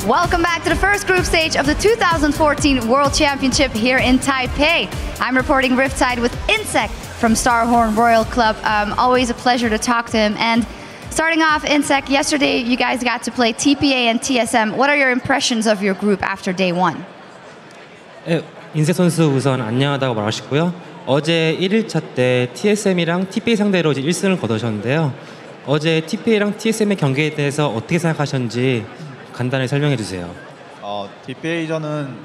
Welcome back to the first group stage of the 2014 World Championship here in Taipei. I'm reporting Riptide with Insect from Starhorn Royal Club. Always a pleasure to talk to him. And starting off, Insect, yesterday you guys got to play TPA and TSM. What are your impressions of your group after day one? 인색 선수 우선 안녕하다고 말하시고요. 어제 1일차 때 TSM이랑 TPA 상대로 이제 1승을 거두셨는데요. 어제 TPA랑 TSM의 경기에 대해서 어떻게 생각하셨는지 간단히 설명해 주세요. TPA전은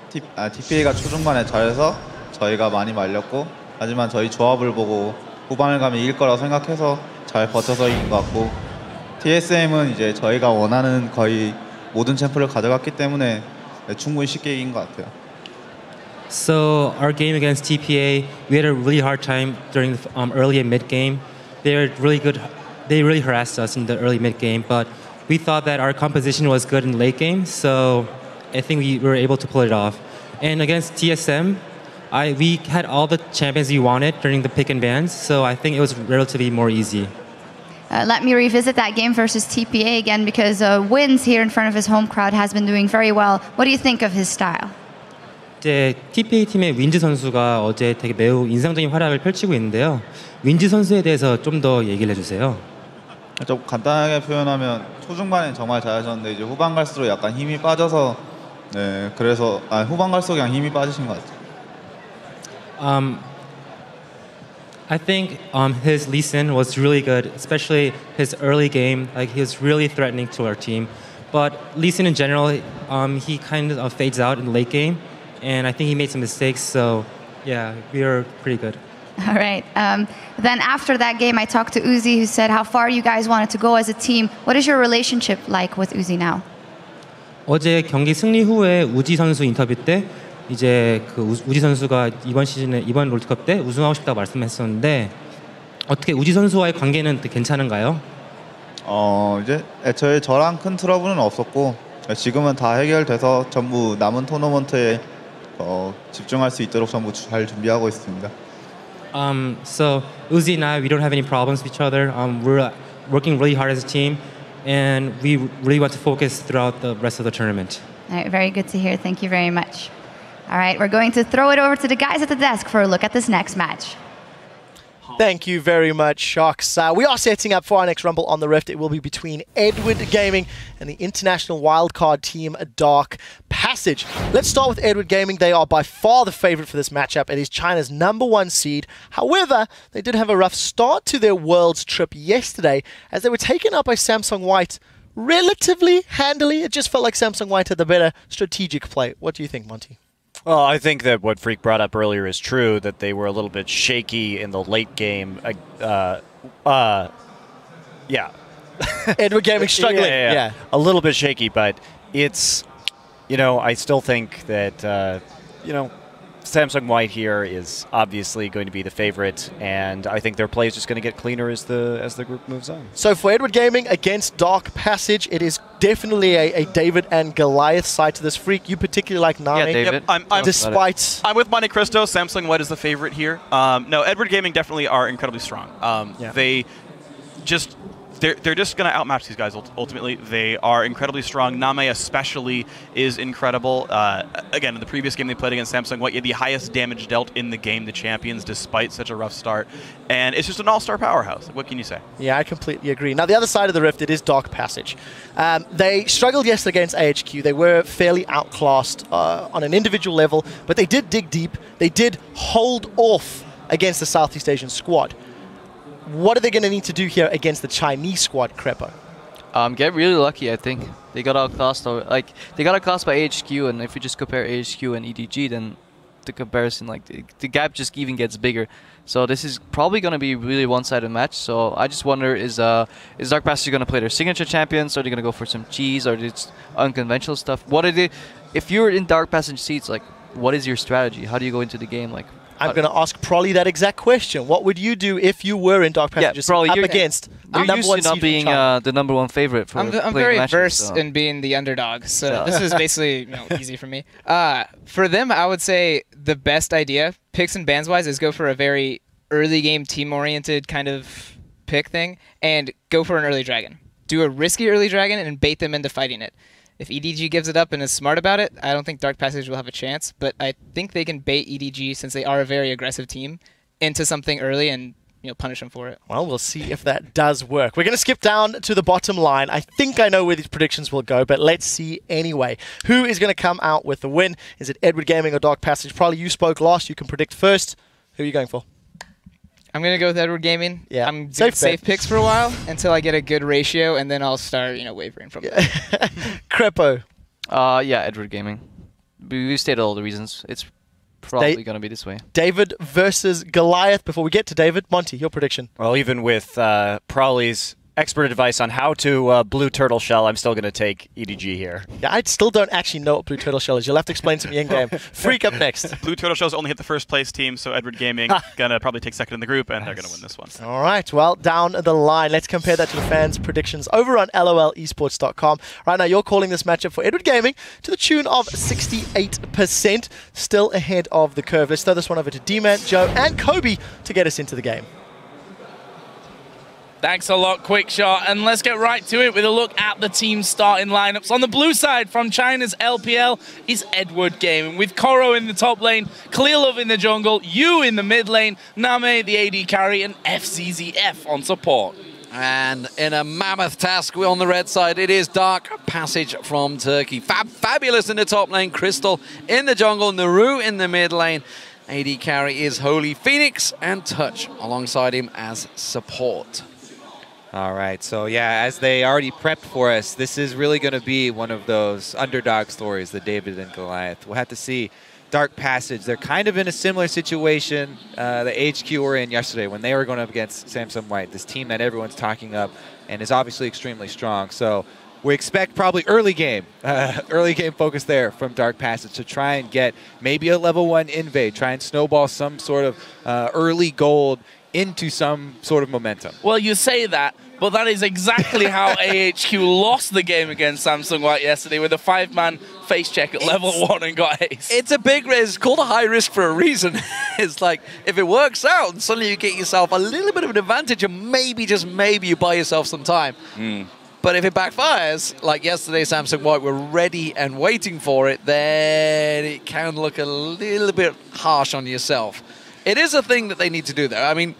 TPA가 초중반에 잘해서 저희가 많이 말렸고, 하지만 저희 조합을 보고 후반을 가면 이길 거라고 생각해서 잘 버텨서 이긴 것 같고, TSM은 이제 저희가 원하는 거의 모든 챔프를 가져갔기 때문에 충분히 쉽게 이긴 것 같아요. So our game against TPA, we had a really hard time during the early and mid game. They're really good. They really harassed us in the early mid game, but we thought that our composition was good in late game, so I think we were able to pull it off. And against TSM, we had all the champions we wanted during the pick and bans, so I think it was relatively more easy. Let me revisit that game versus TPA again, because Wins here in front of his home crowd has been doing very well. What do you think of his style? 이제 TPA 팀의 윈즈 선수가 어제 되게 매우 인상적인 활약을 펼치고 있는데요. 윈즈 선수에 대해서 좀 더 얘기를 해주세요. 좀 간단하게 표현하면 초중반엔 정말 잘하셨는데 이제 후반 갈수록 약간 힘이 빠져서 그래서 후반 갈수록 그냥 힘이 빠지신 것 같아요. I think his Lee Sin was really good, especially his early game. Like he was really threatening to our team. But Lee Sin in general, he kind of fades out in the late game, and I think he made some mistakes. So yeah, we were pretty good. All right. Then after that game, I talked to Uzi, who said how far you guys wanted to go as a team. What is your relationship like with Uzi now? 어제 경기 승리 후에 우지 선수 인터뷰 때 이제 그 우지 선수가 이번 시즌에 이번 롤드컵 때 우승하고 싶다고 말씀했었는데 어떻게 우지 선수와의 관계는 괜찮은가요? 이제 애초에 저랑 큰 트러블은 없었고 지금은 다 해결돼서 전부 남은 토너먼트에 집중할 수 있도록 전부 잘 준비하고 있습니다. So Uzi and I, we don't have any problems with each other. We're working really hard as a team, and we really want to focus throughout the rest of the tournament. All right, very good to hear. Thank you very much. All right, we're going to throw it over to the guys at the desk for a look at this next match. Thank you very much, Shocks. We are setting up for our next Rumble on the Rift. It will be between Edward Gaming and the international wildcard team, Dark Passage. Let's start with Edward Gaming. They are by far the favorite for this matchup. It is China's #1 seed. However, they did have a rough start to their Worlds trip yesterday as they were taken up by Samsung White relatively handily. It just felt like Samsung White had the better strategic play. What do you think, Monty? Well, I think that what Freak brought up earlier is true, that they were a little bit shaky in the late game. Yeah. Edward Gaming struggling. Yeah. A little bit shaky, but it's, I still think that, Samsung White here is obviously going to be the favorite, and I think their play is just going to get cleaner as the group moves on. So for Edward Gaming against Dark Passage, it is definitely a David and Goliath side to this. Freak, you particularly like Nami. Yeah, David. Despite... I'm with Monte Cristo. Samsung White is the favorite here. No, Edward Gaming definitely are incredibly strong. They're just going to outmatch these guys ultimately. They are incredibly strong. Name especially is incredible. Again, in the previous game they played against Samsung White, you had the highest damage dealt in the game, the champions, despite such a rough start. And it's just an all-star powerhouse. What can you say? Yeah, I completely agree. Now, the other side of the Rift, it is Dark Passage. They struggled yesterday against AHQ. They were fairly outclassed on an individual level, but they did dig deep. They did hold off against the Southeast Asian squad. What are they going to need to do here against the Chinese squad, Crepo? Get really lucky, I think. They got outclassed, they got outclassed by AHQ, and if you just compare AHQ and EDG, then the comparison, the gap just even gets bigger. So this is probably going to be really one-sided match. So I just wonder, is Dark Passage going to play their signature champions, or are they going to go for some cheese, or it's unconventional stuff? What are they? If you're in Dark Passage seats, what is your strategy? How do you go into the game? I'm going to ask Prolly that exact question. What would you do if you were in Dark Passage up against the you're used to not being the #1 favorite for I'm very versed in being the underdog, so this is basically easy for me. For them, I would say the best idea, picks and bans-wise, is go for a very early game team-oriented kind of pick thing and go for an early dragon. Do a risky early dragon and bait them into fighting it. If EDG gives it up and is smart about it, I don't think Dark Passage will have a chance, but I think they can bait EDG, since they are a very aggressive team, into something early and punish them for it. Well, we'll see if that does work. We're going to skip down to the bottom line. I think I know where these predictions will go, but let's see anyway. Who is going to come out with the win? Is it Edward Gaming or Dark Passage? Probably you spoke last. You can predict first. Who are you going for? I'm going to go with Edward Gaming. Yeah. I'm doing safe picks for a while until I get a good ratio, and then I'll start, wavering from there. Crepo. Yeah, Edward Gaming. We stated all the reasons. It's probably going to be this way. David versus Goliath. Before we get to David, Monty, your prediction. Well, even with Prawley's expert advice on how to blue turtle shell, I'm still going to take EDG here. Yeah, I still don't actually know what blue turtle shell is. You'll have to explain to me in game. Freak up next. Blue turtle shells only hit the first place team, so Edward Gaming gonna probably take second in the group, and they're gonna win this one. All right, well, down the line, let's compare that to the fans' predictions over on lolesports.com. Right now, you're calling this matchup for Edward Gaming to the tune of 68%, still ahead of the curve. Let's throw this one over to D-Man, Joe, and Kobe to get us into the game. Thanks a lot, Quick Shot. And let's get right to it with a look at the team starting lineups. On the blue side from China's LPL is Edward Gaming, with Koro in the top lane, Clearlove in the jungle, Yu in the mid lane, Name the AD carry, and FZZF on support. And in a mammoth task on the red side, it is Dark Passage from Turkey. Fabulous in the top lane, Crystal in the jungle, Naru in the mid lane. AD carry is Holy Phoenix, and Touch alongside him as support. All right, so yeah, as they already prepped for us, this is really going to be one of those underdog stories, the David and Goliath. We'll have to see. Dark Passage, they're kind of in a similar situation the HQ were in yesterday when they were going up against Samsung White, this team that everyone's talking up and is obviously extremely strong. So we expect probably early game focus there from Dark Passage to try and get maybe a level 1 invade, try and snowball some sort of early gold into some sort of momentum. Well, you say that, but that is exactly how AHQ lost the game against Samsung White yesterday with a 5-man face check at level 1 and got ace. It's a big risk. It's called a high risk for a reason. It's like, if it works out, and suddenly you get yourself a little bit of an advantage, and maybe, just maybe, you buy yourself some time. But if it backfires, like yesterday, Samsung White were ready and waiting for it, then it can look a little bit harsh on yourself. It is a thing that they need to do, though. I mean,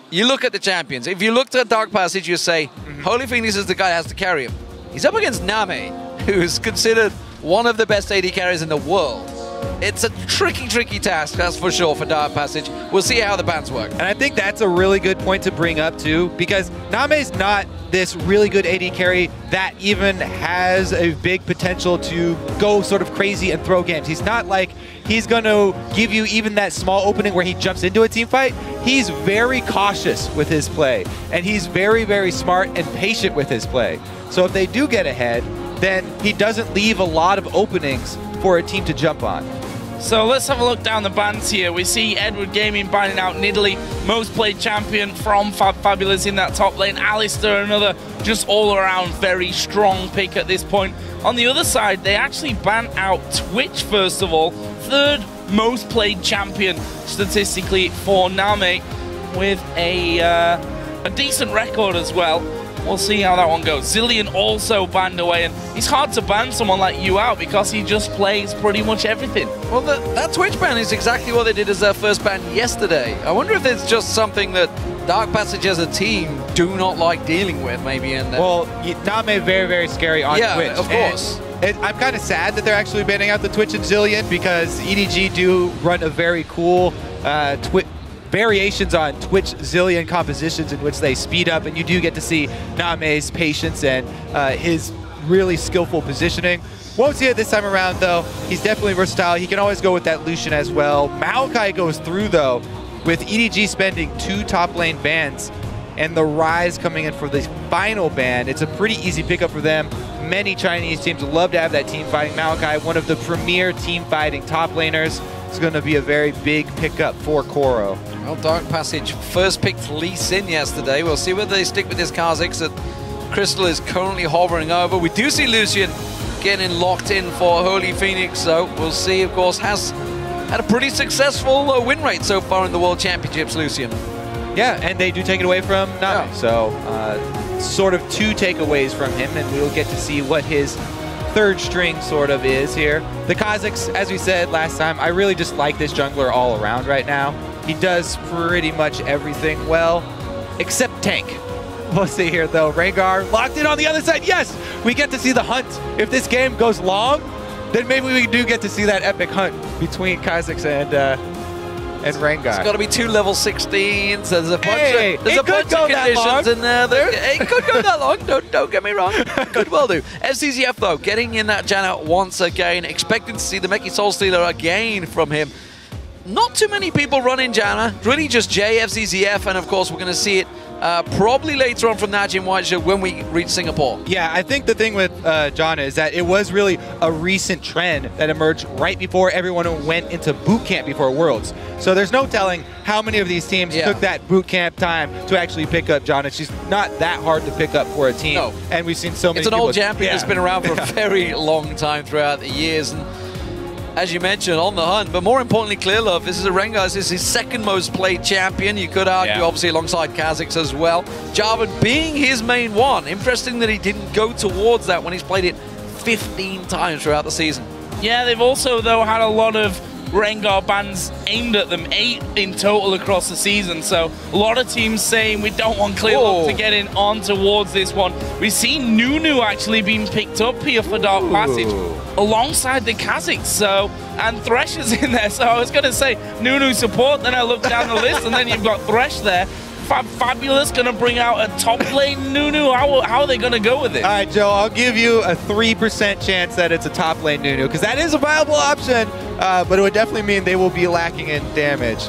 you look at the champions. If you looked at Dark Passage, you say, Holy Phoenix is the guy that has to carry him. He's up against Name, who's considered one of the best AD carriers in the world. It's a tricky task, that's for sure, for Dark Passage. We'll see how the bans work. And I think that's a really good point to bring up, too, because Name's not this really good AD carry that even has a big potential to go sort of crazy and throw games. He's not like he's going to give you even that small opening where he jumps into a team fight. He's very cautious with his play, and he's very smart and patient with his play. So if they do get ahead, then he doesn't leave a lot of openings for a team to jump on. So let's have a look down the bans here. We see Edward Gaming banning out Nidalee, most played champion from Fabulous in that top lane. Alistair, another just all around very strong pick at this point. On the other side, they actually ban out Twitch first of all, 3rd most played champion statistically for Name, with a decent record as well. We'll see how that one goes. Zillion also banned away, and it's hard to ban someone like you out because he just plays pretty much everything. Well, that Twitch ban is exactly what they did as their first ban yesterday. I wonder if it's just something that Dark Passage as a team do not like dealing with, maybe. Well, Name very scary on Twitch. Yeah, of course. I'm kind of sad that they're actually banning out the Twitch and Zillion, because EDG do run a very cool variations on Twitch Zillion compositions in which they speed up, and you do get to see Name's patience and his really skillful positioning. Won't see it this time around, though. He's definitely versatile. He can always go with that Lucian as well. Maokai goes through, though, with EDG spending 2 top lane bans and the Rise coming in for the final ban. It's a pretty easy pickup for them. Many Chinese teams love to have that team fighting Maokai, one of the premier team fighting top laners. It's going to be a very big pickup for Koro. Well, Dark Passage first picked Lee Sin yesterday. We'll see whether they stick with this Kha'Zix that Crystal is currently hovering over. We do see Lucian getting locked in for Holy Phoenix, so we'll see. Of course, has had a pretty successful win rate so far in the World Championships, Lucian. Yeah, and they do take it away from Name. Yeah. So sort of 2 takeaways from him, and we'll get to see what his third string sort of is here. The Kazakhs, as we said last time, I really just like this jungler all around right now. He does pretty much everything well, except tank. We'll see here though. Rengar locked in on the other side. Yes, we get to see the hunt. If this game goes long, then maybe we do get to see that epic hunt between Kazakhs and Rengar. It's got to be 2 level 16s. There's a bunch of, conditions in there. It could go that long. Don't get me wrong. Could well do. FZZF though, getting in that Janna once again, expecting to see the Meki Soul Stealer again from him. Not too many people running Janna. Really just Jay, FZZF, and of course we're going to see it probably later on from Najim Whiteshield when we reach Singapore. Yeah, I think the thing with Janna is that it was really a recent trend that emerged right before everyone went into boot camp before Worlds. So there's no telling how many of these teams took that boot camp time to actually pick up Janna. She's not that hard to pick up for a team. No. And we've seen so many It's an old champion that's been around for a very long time throughout the years. And as you mentioned, on the hunt, but more importantly, Clearlove, this is a Rengar, this is his second most played champion. You could argue, obviously, alongside Kazakhs as well. Jarvan being his main one. Interesting that he didn't go towards that when he's played it 15 times throughout the season. Yeah, they've also, though, had a lot of Rengar bans aimed at them, 8 in total across the season. So a lot of teams saying we don't want Clearlove to get in on towards this one. We've seen Nunu actually being picked up here for Dark Passage alongside the Kazakhs. So, and Thresh is in there. So I was going to say Nunu support, then I looked down the list and then you've got Thresh there. Fabulous going to bring out a top lane Nunu. How are they going to go with it? All right, Joe, I'll give you a 3% chance that it's a top lane Nunu, because that is a viable option, but it would definitely mean they will be lacking in damage.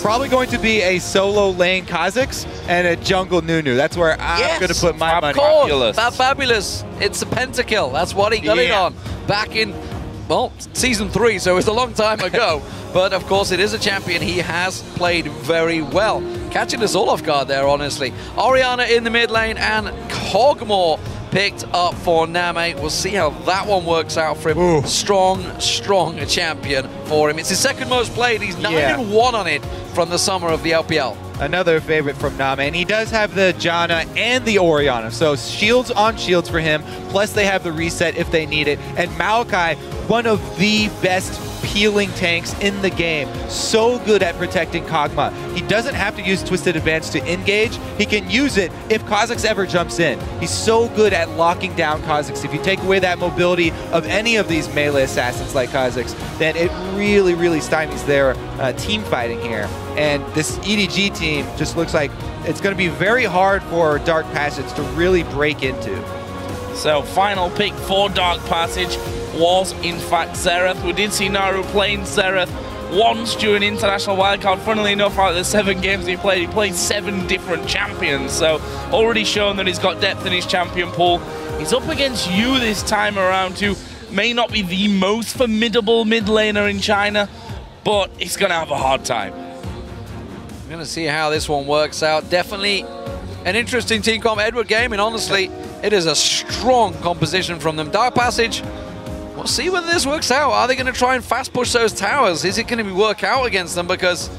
Probably going to be a solo lane Kazakhs and a jungle Nunu. That's where I'm going to put my money. Fabulous. It's a pentakill. That's what he got it on back in, well, season 3, so it's a long time ago. But of course, it is a champion he has played very well. Catching us all off guard there, honestly. Orianna in the mid lane and Kog'Maw picked up for Name. We'll see how that one works out for him. Ooh. Strong champion for him. It's his second most played. He's 9-1 on it from the summer of the LPL. Another favorite from Name, and he does have the Janna and the Orianna, so shields on shields for him, plus they have the reset if they need it. And Maokai, one of the best peeling tanks in the game, so good at protecting Kog'Maw. He doesn't have to use Twisted Advance to engage, he can use it if Kazakhs ever jumps in. He's so good at locking down Kazakhs. If you take away that mobility of any of these melee assassins like Kazakhs, then it really stymies their team fighting here. And this EDG team just looks like it's going to be very hard for Dark Passage to really break into. So final pick for Dark Passage was in fact Xerath. We did see Naru playing Xerath once during International Wildcard. Funnily enough, out of the 7 games he played 7 different champions. So already shown that he's got depth in his champion pool. He's up against you this time around, who may not be the most formidable mid laner in China, but he's going to have a hard time. We're going to see how this one works out. Definitely an interesting team comp. Edward Gaming, honestly, it is a strong composition from them. Dark Passage, we'll see whether this works out. Are they going to try and fast push those towers? Is it going to work out against them? Because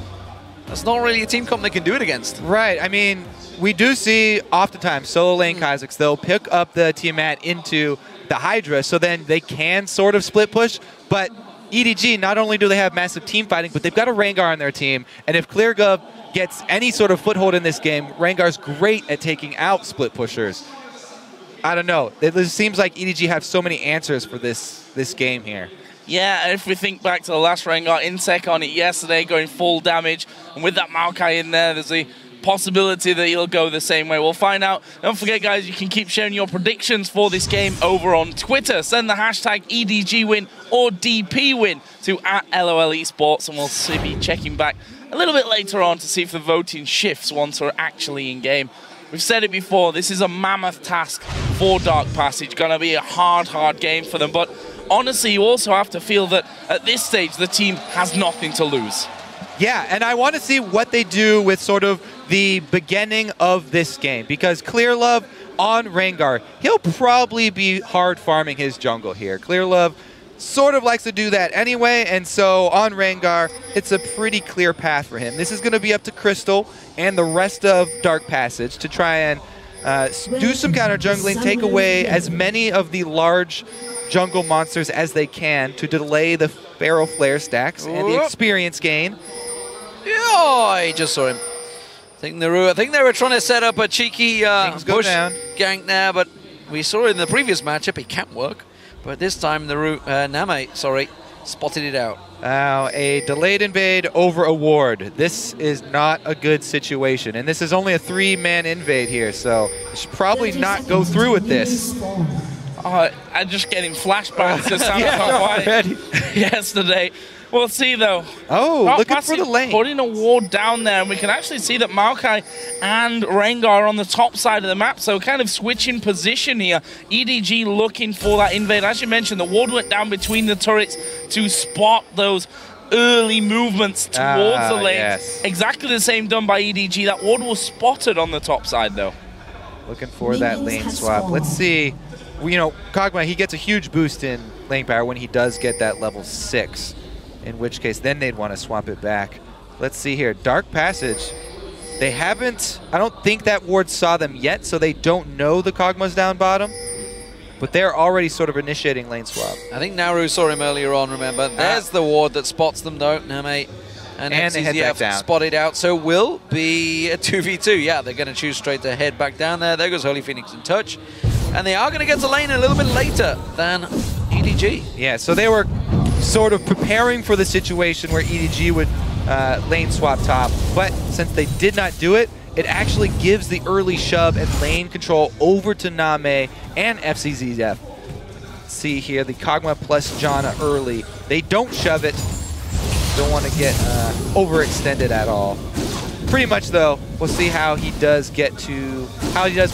that's not really a team comp they can do it against. Right. I mean, we do see oftentimes solo lane Kazakhs, they'll pick up the Tiamat into the Hydra, so then they can sort of split push. But EDG, not only do they have massive team fighting, but they've got a Rengar on their team. And if Cleargov gets any sort of foothold in this game, Rengar's great at taking out split pushers. I don't know. It seems like EDG have so many answers for this game here. Yeah, if we think back to the last Rengar, Insec on it yesterday, going full damage. And with that Maokai in there, there's a possibility that he'll go the same way. We'll find out. Don't forget, guys, you can keep sharing your predictions for this game over on Twitter. Send the hashtag EDG win or DP win to @LOL Esports, and we'll be checking back a little bit later on to see if the voting shifts once we're actually in game. We've said it before, this is a mammoth task for Dark Passage. Gonna be a hard game for them, but honestly, you also have to feel that at this stage, the team has nothing to lose. Yeah, and I want to see what they do with sort of the beginning of this game, because Clearlove on Rengar, he'll probably be hard farming his jungle here. Clearlove sort of likes to do that anyway, and so on Rengar, it's a pretty clear path for him. This is going to be up to Crystal and the rest of Dark Passage to try and do some counter jungling, take away as many of the large jungle monsters as they can to delay the Pharaoh Flare stacks and the experience gain. Oh, I just saw him. I think they were trying to set up a cheeky push gank there, but we saw in the previous matchup it can't work. But this time Name, spotted it out. Now, a delayed invade over a ward. This is not a good situation. And this is only a 3-man invade here, so you should probably not go through with this. I'm just getting flashbacks to Samsung White yesterday. We'll see, though. Oh, looking for the lane. Putting a ward down there, and we can actually see that Maokai and Rengar are on the top side of the map, so kind of switching position here. EDG looking for that invade. As you mentioned, the ward went down between the turrets to spot those early movements towards the lane. Yes. Exactly the same done by EDG. That ward was spotted on the top side, though. Looking for that lane swap. Let's see. You know, Kog'Maw, he gets a huge boost in lane power when he does get that level 6. In which case, then they'd want to swap it back. Let's see here. Dark Passage. They haven't... I don't think that ward saw them yet, so they don't know the Kog'Maw's down bottom. But they're already sort of initiating lane swap. I think Naru saw him earlier on, remember. There's the ward that spots them, though. Name and they head back down. Spotted out, so will be a 2v2. Yeah, they're going to choose straight to head back down there. There goes Holy Phoenix in touch. And they are going to get to lane a little bit later than EDG. Yeah, so they were sort of preparing for the situation where EDG would lane swap top, but since they did not do it, it actually gives the early shove and lane control over to Name and FCZF. See here, the Kog'Maw plus Janna early. They don't shove it. Don't want to get overextended at all. Pretty much though, we'll see how he does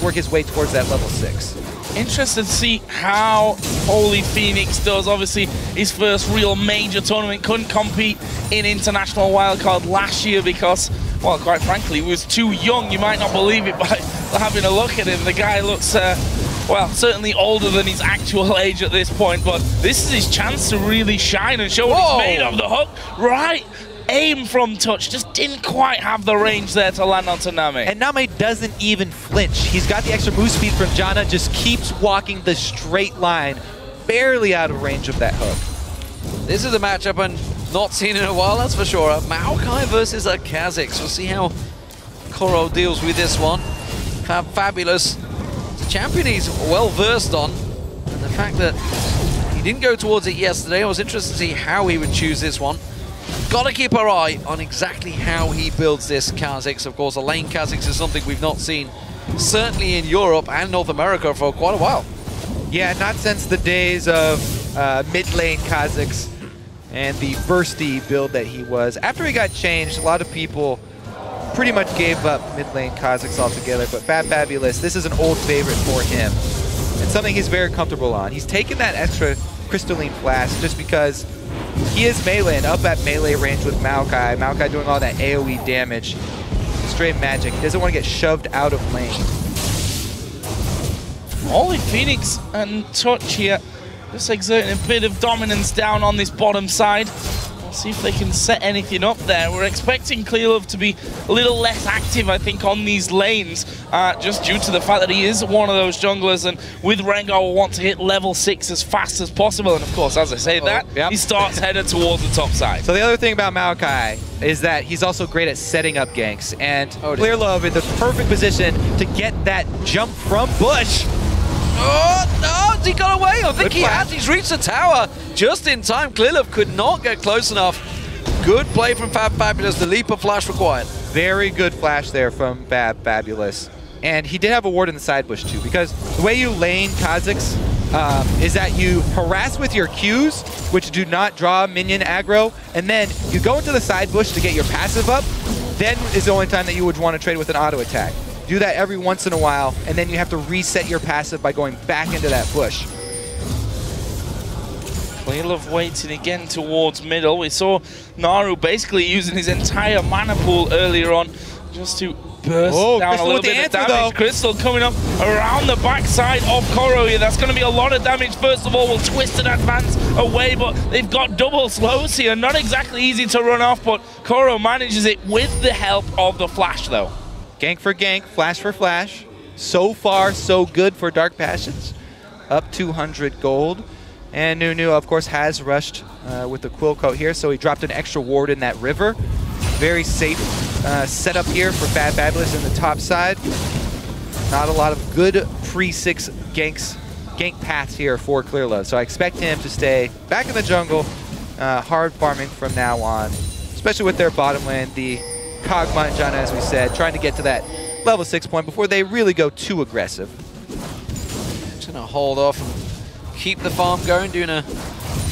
work his way towards that level 6. Interested to see how Holy Phoenix does. Obviously, his first real major tournament. Couldn't compete in International Wildcard last year because, well, quite frankly, he was too young. You might not believe it by having a look at him. The guy looks, well, certainly older than his actual age at this point, but this is his chance to really shine and show what he's made of. The hook, right? Aim from touch, just didn't quite have the range there to land onto Name. And Name doesn't even flinch. He's got the extra move speed from Janna, just keeps walking the straight line, barely out of range of that hook. This is a matchup and not seen in a while, that's for sure. Maokai versus a Kha'Zix. We'll see how Koro deals with this one. Fabulous. The champion he's well versed on. And the fact that he didn't go towards it yesterday, I was interested to see how he would choose this one. Got to keep our eye on exactly how he builds this Kha'Zix. Of course, a lane Kha'Zix is something we've not seen, certainly in Europe and North America, for quite a while. Yeah, not since the days of mid-lane Kha'Zix and the bursty build that he was. After he got changed, a lot of people pretty much gave up mid-lane Kha'Zix altogether, but Fabulous, this is an old favorite for him. It's something he's very comfortable on. He's taken that extra crystalline flash just because he is melee and up at melee range with Maokai. Maokai doing all that AoE damage. Straight magic. He doesn't want to get shoved out of lane. Holy Phoenix and Touch here. Just exerting a bit of dominance down on this bottom side. We'll see if they can set anything up there. We're expecting Clearlove to be a little less active, I think, on these lanes, just due to the fact that he is one of those junglers, and with Rengar will want to hit level 6 as fast as possible. And of course, as I say he starts headed towards the top side. So the other thing about Maokai is that he's also great at setting up ganks, and Clearlove in the perfect position to get that jump from Bush. Oh, no, he got away. I think he has. He's reached the tower just in time. Clearlove could not get close enough. Good play from Fabulous. The leap of flash required. Very good flash there from Fabulous. And he did have a ward in the side bush too, because the way you lane Kha'Zix is that you harass with your Qs, which do not draw minion aggro, and then you go into the side bush to get your passive up. Then is the only time that you would want to trade with an auto attack. Do that every once in a while, and then you have to reset your passive by going back into that bush. Clearlove waiting again towards middle. We saw Naru basically using his entire mana pool earlier on just to burst down a little bit of damage. Though. Crystal coming up around the backside of Koro here. That's going to be a lot of damage. First of all, will Twisted advance away, but they've got double slows here. Not exactly easy to run off, but Koro manages it with the help of the flash, though. Gank for gank, flash for flash. So far, so good for Dark Passions. Up 200 gold. And Nunu, of course, has rushed with the Quill Coat here, so he dropped an extra ward in that river. Very safe setup here for Fabulous in the top side. Not a lot of good pre-6 gank paths here for Clearlove, so I expect him to stay back in the jungle, hard farming from now on, especially with their bottom lane, the Kog'Maw and Janna, as we said, trying to get to that level 6 point before they really go too aggressive. Just gonna hold off and keep the farm going, doing a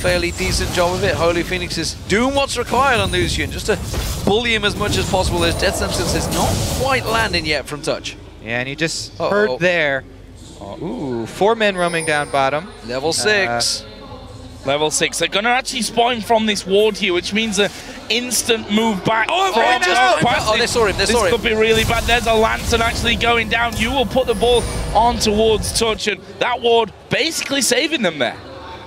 fairly decent job of it. Holy Phoenix is doing what's required on Lucian, just to bully him as much as possible. His death sentence is not quite landing yet from Touch. Yeah, and you just heard there. Ooh, 4 men roaming down bottom. Level 6. Level 6. They're going to actually spawn from this ward here, which means an instant move back. They saw him. This could be really bad. There's a Lantern actually going down. You will put the ball on towards Touch, and that ward basically saving them there.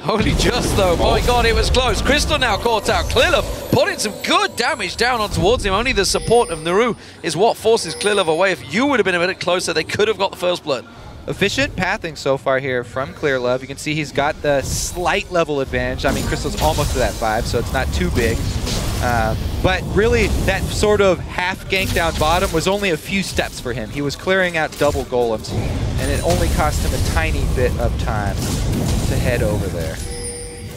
Holy just though, my god, it was close. Crystal now caught out. Clearlove putting some good damage down on towards him. Only the support of Naru is what forces Clearlove away. If you would have been a bit closer, they could have got the first blood. Efficient pathing so far here from Clearlove. You can see he's got the slight level advantage. I mean, Crystal's almost to that 5, so it's not too big. But really, that sort of half gank down bottom was only a few steps for him. He was clearing out double golems, and it only cost him a tiny bit of time to head over there.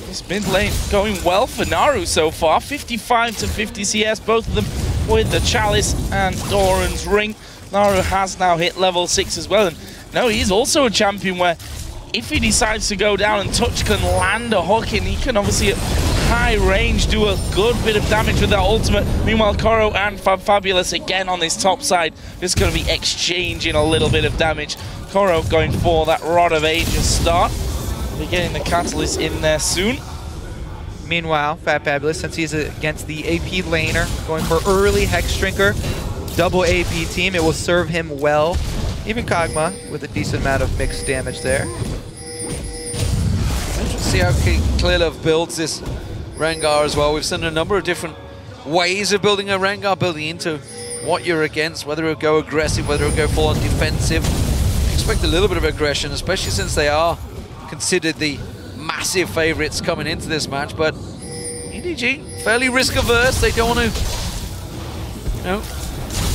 This mid lane going well for Naru so far. 55 to 50 CS, both of them with the Chalice and Doran's Ring. Naru has now hit level 6 as well. And no, he's also a champion where if he decides to go down and Touch can land a hook in, he can obviously at high range do a good bit of damage with that ultimate. Meanwhile, Koro and Fabulous again on this top side, just going to be exchanging a little bit of damage. Koro going for that Rod of Ages start. We're getting the Catalyst in there soon. Meanwhile, Fabulous, since he's against the AP laner, going for early Hex Drinker, double AP team, it will serve him well. Even Kog'Maw with a decent amount of mixed damage there. Interesting to see how Clearlove builds this Rengar as well. We've seen a number of different ways of building a Rengar, building into what you're against, whether it'll go aggressive, whether it'll go full on defensive. Expect a little bit of aggression, especially since they are considered the massive favorites coming into this match, but EDG fairly risk averse. They don't want to,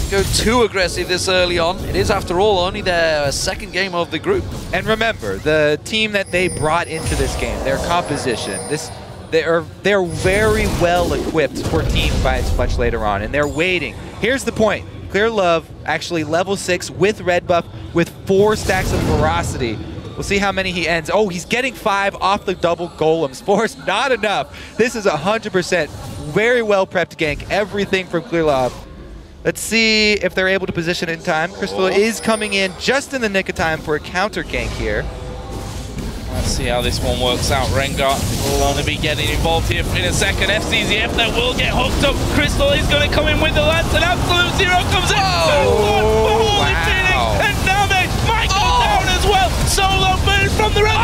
go too aggressive this early on. It is, after all, only their second game of the group. And remember, the team that they brought into this game, their composition, they're very well equipped for team fights much later on, and they're waiting. Here's the point. Clearlove actually level 6 with red buff with 4 stacks of ferocity. We'll see how many he ends. Oh, he's getting 5 off the double golems. 4's not enough. This is 100% very well prepped gank. Everything from Clearlove. Let's see if they're able to position it in time. Crystal is coming in just in the nick of time for a counter gank here. Let's see how this one works out. Rengar will only be getting involved here in a second. FCZF that will get hooked up. Crystal is going to come in with the lance, and Absolute Zero comes in. Holy Phoenix, and Name might go down as well. Solo burn from the red.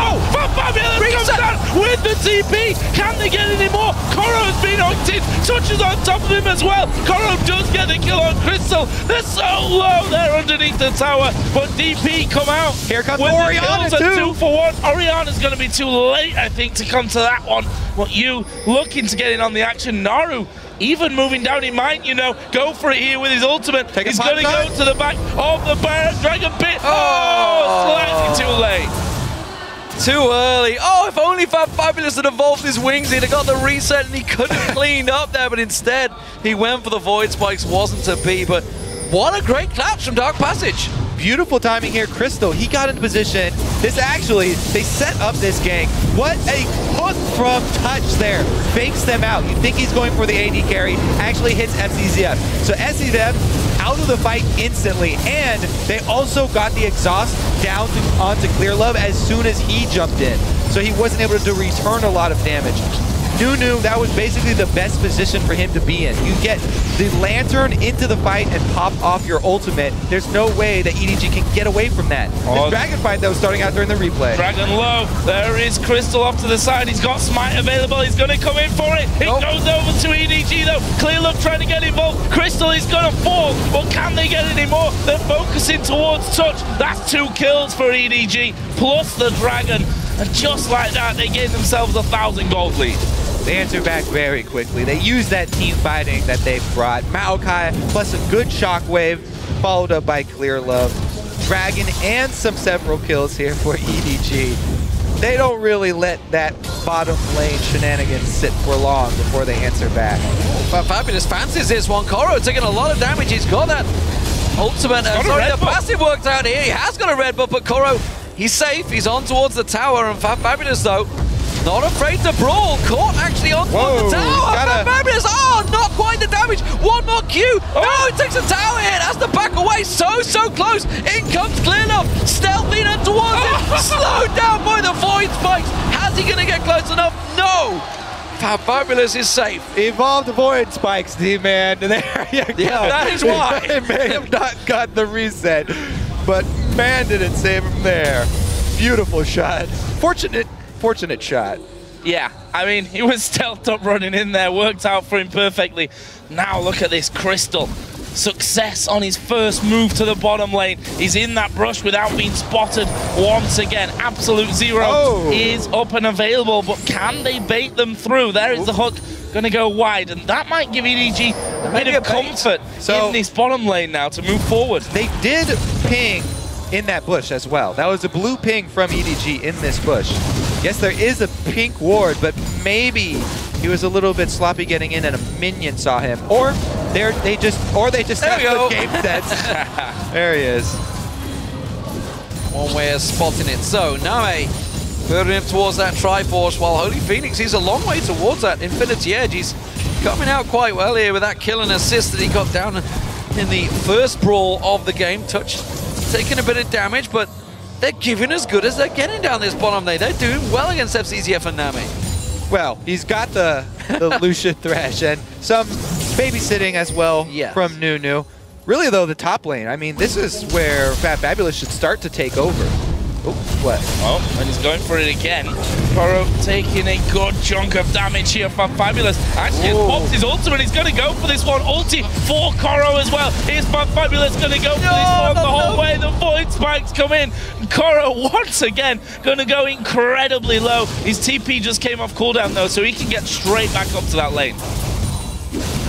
Fabulous comes down with the TP. Can they get any more? Koro's been hooked in. Touch is on top of him as well. Koro does get the kill on Crystal. They're so low there underneath the tower, but DP come out. Here comes Orianna too. 2 for 1. Orianna's going to be too late, I think, to come to that one. But you looking to get in on the action. Naru even moving down, he might, go for it here with his ultimate. He's going to go to the back of the Dragon Pit. Slightly too late. Too early. Oh, if only Fabulous had evolved his wings, he'd have got the reset and he could have cleaned up there, but instead he went for the Void Spikes. Wasn't to be, but what a great clutch from Dark Passage. Beautiful timing here. Crystal, he got into position. They set up this gank. What a hook from Touch there. Fakes them out. You think he's going for the AD carry. Actually hits FCZF. So FCZF out of the fight instantly. And they also got the exhaust down onto Clearlove as soon as he jumped in. So he wasn't able to return a lot of damage. Nunu, that was basically the best position for him to be in. You get the Lantern into the fight and pop off your ultimate. There's no way that EDG can get away from that. This Dragon fight, though, starting out during the replay. Dragon low. There is Crystal off to the side. He's got Smite available. He's going to come in for it. It goes over to EDG, though. Clearlove trying to get involved. Crystal is going to fall. But can they get any more? They're focusing towards Touch. That's 2 kills for EDG, plus the Dragon. And just like that, they gave themselves a 1,000 gold lead. They answer back very quickly. They use that team fighting that they've brought. Maokai plus a good shockwave, followed up by Clearlove. Dragon and several kills here for EDG. They don't really let that bottom lane shenanigans sit for long before they answer back. But Fabulous fancies this one. Koro taking a lot of damage. He's got that ultimate. Sorry, the passive worked out here. He has got a red buff, but Koro, he's safe. He's on towards the tower, and Fabulous, though, not afraid to brawl. Caught actually on towards the tower. Fabulous, not quite the damage. One more Q. No, he takes a tower hit. Has to back away. So close. In comes Clearlove. Stealthy and towards him. Slowed down by the Void Spikes. How's he going to get close enough? No. Fabulous is safe. Evolved Void Spikes, D-Man. There you go. Yeah, that is why. They may have not got the reset, but man, did it save him there. Beautiful shot. Fortunate shot. Yeah, I mean, he was stealthed up running in there, worked out for him perfectly. Now look at this Crystal. Success on his first move to the bottom lane. He's in that brush without being spotted once again. Absolute Zero is up and available, but can they bait them through? There is the hook, gonna go wide, and that might give EDG a bit of comfort in this bottom lane now to move forward. They did ping in that bush as well. That was a blue ping from EDG in this bush. Yes, there is a pink ward, but maybe he was a little bit sloppy getting in and a minion saw him. Or they just have the game sense. There he is. One way of spotting it. So Name putting him towards that Triforce, while Holy Phoenix, he's a long way towards that Infinity Edge. He's coming out quite well here with that kill and assist that he got down in the first brawl of the game. Touch taking a bit of damage, but they're giving as good as they're getting down this bottom lane. They're doing well against FCZF and Name. Well, he's got the Lucian Thresh and some babysitting as well from Nunu. Really, though, the top lane, I mean, this is where Fabulous should start to take over. Oh, what? Oh, and he's going for it again. Koro taking a good chunk of damage here from Fabulous. Actually, has popped his ultimate. He's going to go for this one. Ulti for Koro as well. Is Fabulous going to go for this one the whole way? The Void Spikes come in. Koro, once again, going to go incredibly low. His TP just came off cooldown, though, so he can get straight back up to that lane.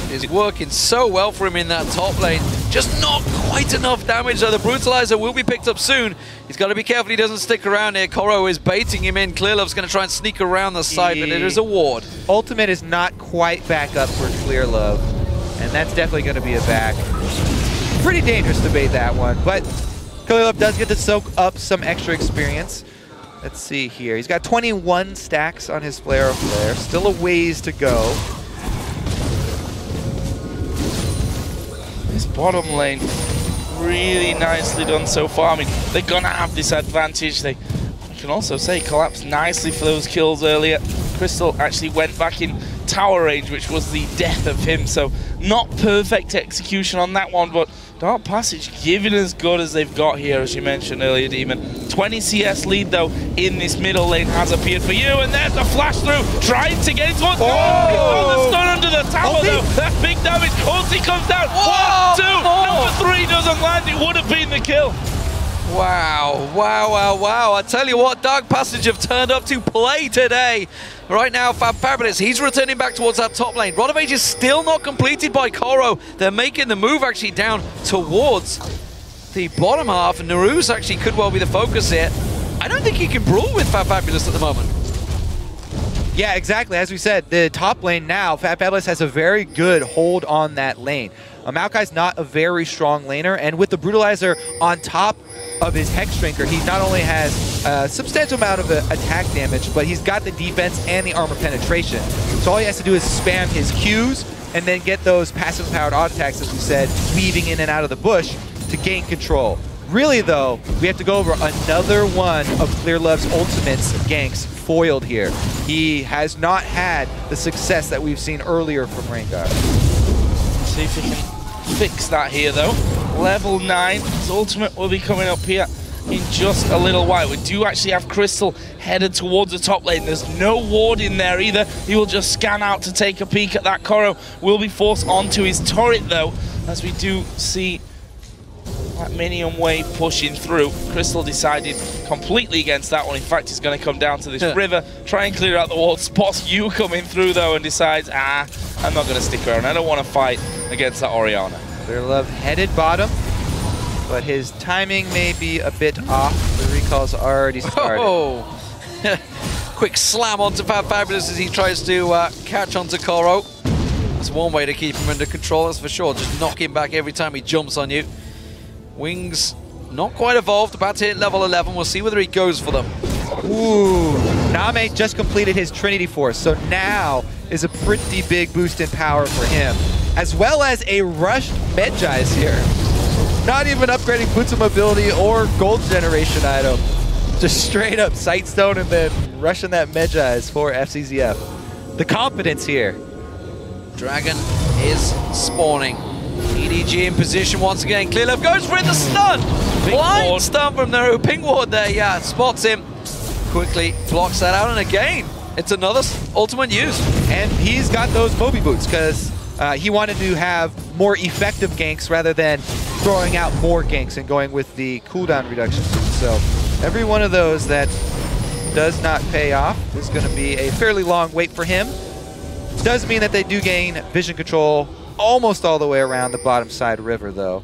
Is working so well for him in that top lane. Just not quite enough damage, though. The Brutalizer will be picked up soon. He's got to be careful he doesn't stick around here. Koro is baiting him in. Clearlove's going to try and sneak around the side, but it is a ward. Ultimate is not quite back up for Clearlove, and that's definitely going to be a back. Pretty dangerous to bait that one, but Clearlove does get to soak up some extra experience. Let's see here. He's got 21 stacks on his Flare of Flare. Still a ways to go. This bottom lane, really nicely done so far. I mean, they're going to have this advantage. I can also say collapsed nicely for those kills earlier. Crystal actually went back in tower range, which was the death of him. So not perfect execution on that one, but Dark Passage giving as good as they've got here, as you mentioned earlier, Demon. 20 CS lead, though, in this middle lane has appeared for you. And there's the flash through, trying to get it towards... Oh, the stun under the tower, though. That's big damage. Ulti comes down. 1, 2. Number 3 doesn't land. It would have been the kill. Wow, wow, wow, wow. I tell you what, Dark Passage have turned up to play today. Right now, Fabulous, he's returning back towards that top lane. Rod of Age is still not completed by Koro. They're making the move actually down towards the bottom half. And Naru's actually could well be the focus here. I don't think he can brawl with Fabulous at the moment. Yeah, exactly. As we said, the top lane now, Fabulous has a very good hold on that lane. Maokai's not a very strong laner, and with the Brutalizer on top of his Hex Drinker, he not only has a substantial amount of attack damage, but he's got the defense and the armor penetration. So all he has to do is spam his Qs and then get those passive powered auto attacks, as we said, weaving in and out of the bush to gain control. Really, though, we have to go over another one of Clearlove's ultimates ganks foiled here. He has not had the success that we've seen earlier from Rengar. See if he can fix that here, though. Level 9. His ultimate will be coming up here in just a little while. We do actually have Crystal headed towards the top lane. There's no ward in there either. He will just scan out to take a peek at that. Koro will be forced onto his turret, though, as we do see that minion wave pushing through. Crystal decided completely against that one. In fact, he's going to come down to this river, try and clear out the wall. Spots you coming through, though, and decides, I'm not going to stick around. I don't want to fight against that Orianna. Clearlove headed bottom, but his timing may be a bit off. The recall's already started. Oh. Quick slam onto Fabulous as he tries to catch onto Koro. That's one way to keep him under control, that's for sure. Just knock him back every time he jumps on you. Wings not quite evolved, about to hit level 11. We'll see whether he goes for them. Ooh, Name just completed his Trinity Force, so now is a pretty big boost in power for him. As well as a rushed Medjai's here. Not even upgrading boots of mobility or gold generation item. Just straight up Sightstone and then rushing that Medjai's for FCZF. The confidence here. Dragon is spawning. EDG in position once again. Clearlove goes for it, the stun! Blind stun from the ping ward there, yeah, spots him. Quickly blocks that out, and again, it's another ultimate use. And he's got those Moby boots, because he wanted to have more effective ganks rather than throwing out more ganks and going with the cooldown reduction. So every one of those that does not pay off is going to be a fairly long wait for him. Does mean that they do gain vision control almost all the way around the bottom side river, though.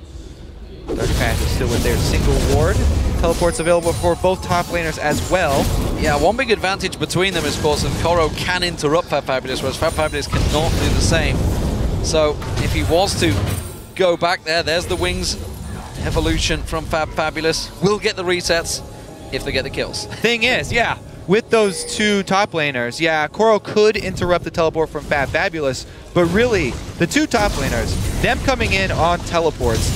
Dark Panther still with their single ward. Teleports available for both top laners as well. Yeah, one big advantage between them is, of course, that Koro can interrupt Fabulous, whereas Fabulous cannot do the same. So if he was to go back there, there's the Wings evolution from Fabulous. Will get the resets if they get the kills. Thing is, yeah, with those two top laners, yeah, Koro could interrupt the teleport from Fabulous, but really, the two top laners, them coming in on teleports,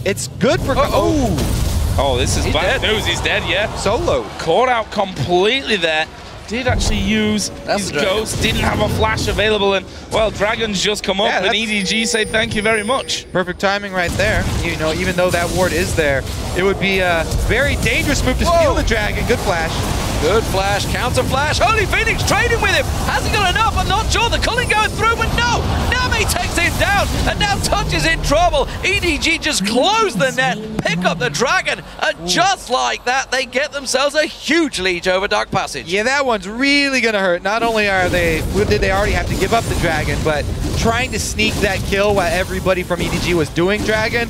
it's good for... Oh, this is bad news. He's dead, yeah. Solo. Caught out completely there. Did actually use his ghost, didn't have a flash available, and, well, Dragon's just come up, and EDG say thank you very much. Perfect timing right there. You know, even though that ward is there, it would be a very dangerous move to steal the Dragon. Good flash. Good flash, counter flash. Holy Phoenix trading with him. Hasn't got enough, I'm not sure. The culling going through, but no. Nami takes him down, and now Touch is in trouble. EDG just close the net, pick up the Dragon, and just like that, they get themselves a huge lead over Dark Passage. Yeah, that one's really going to hurt. Not only did they already have to give up the Dragon, but trying to sneak that kill while everybody from EDG was doing Dragon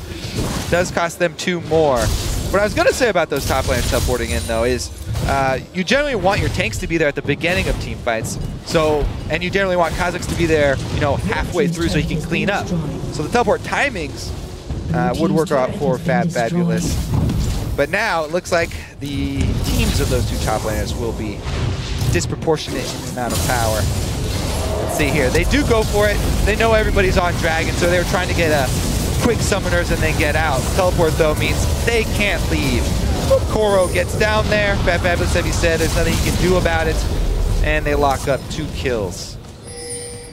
does cost them 2 more. What I was going to say about those top laners teleporting in, though, is you generally want your tanks to be there at the beginning of team fights. So, and you generally want Kha'Zix to be there, you know, halfway through so he can clean up. So the teleport timings would work out for Fabulous. But now it looks like the teams of those two top laners will be disproportionate in the amount of power. Let's see here. They do go for it. They know everybody's on Dragon, so they're trying to get quick summoners and then get out. Teleport, though, means they can't leave. Koro gets down there. Fabulous, as he said, there's nothing he can do about it. And they lock up 2 kills.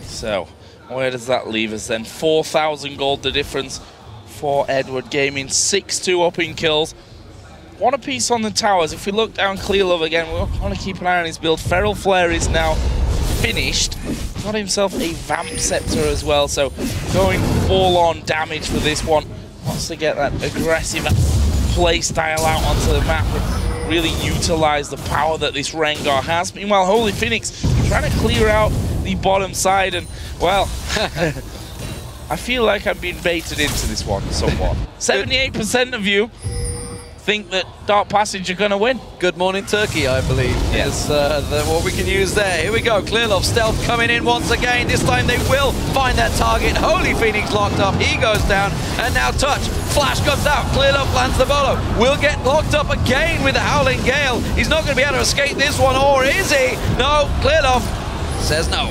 So, where does that leave us then? 4,000 gold the difference for Edward Gaming. 6-2 up in kills. One apiece on the towers. If we look down Clearlove again, we want to keep an eye on his build. Feral Flare is now finished. Got himself a Vamp Scepter as well, so going full-on damage for this one. Wants to get that aggressive play style out onto the map and really utilize the power that this Rengar has. Meanwhile, Holy Phoenix trying to clear out the bottom side, and, well, I feel like I'm being baited into this one somewhat. 78% of you think that Dark Passage are going to win. Good morning, Turkey, I believe. Yes, what we can use there. Here we go. Clearlove stealth coming in once again. This time they will find that target. Holy Phoenix locked up. He goes down, and now Touch. Flash comes out. Clearlove lands the bolo. Will get locked up again with the Howling Gale. He's not going to be able to escape this one, or is he? No, Clearlove says no.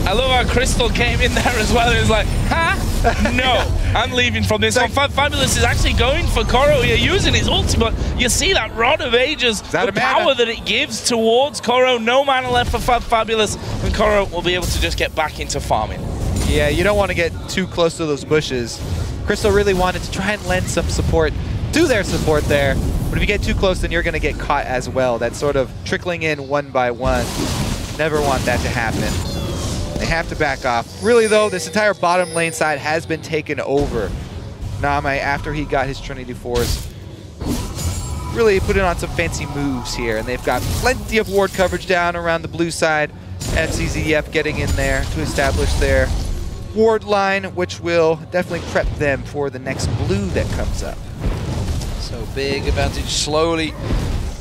I love how Crystal came in there as well. He was like, huh? No, I'm leaving from this one. Fabulous is actually going for Koro here, using his ultimate. You see that Rod of Ages, the power that it gives towards Koro. No mana left for Fabulous, and Koro will be able to just get back into farming. Yeah, you don't want to get too close to those bushes. Crystal really wanted to try and lend some support to their support there, but if you get too close, then you're going to get caught as well. That's sort of trickling in one by one. Never want that to happen. They have to back off. Really, though, this entire bottom lane side has been taken over. Name, after he got his Trinity Force, really putting on some fancy moves here, and they've got plenty of ward coverage down around the blue side. FCZF getting in there to establish their ward line, which will definitely prep them for the next blue that comes up. So big advantage slowly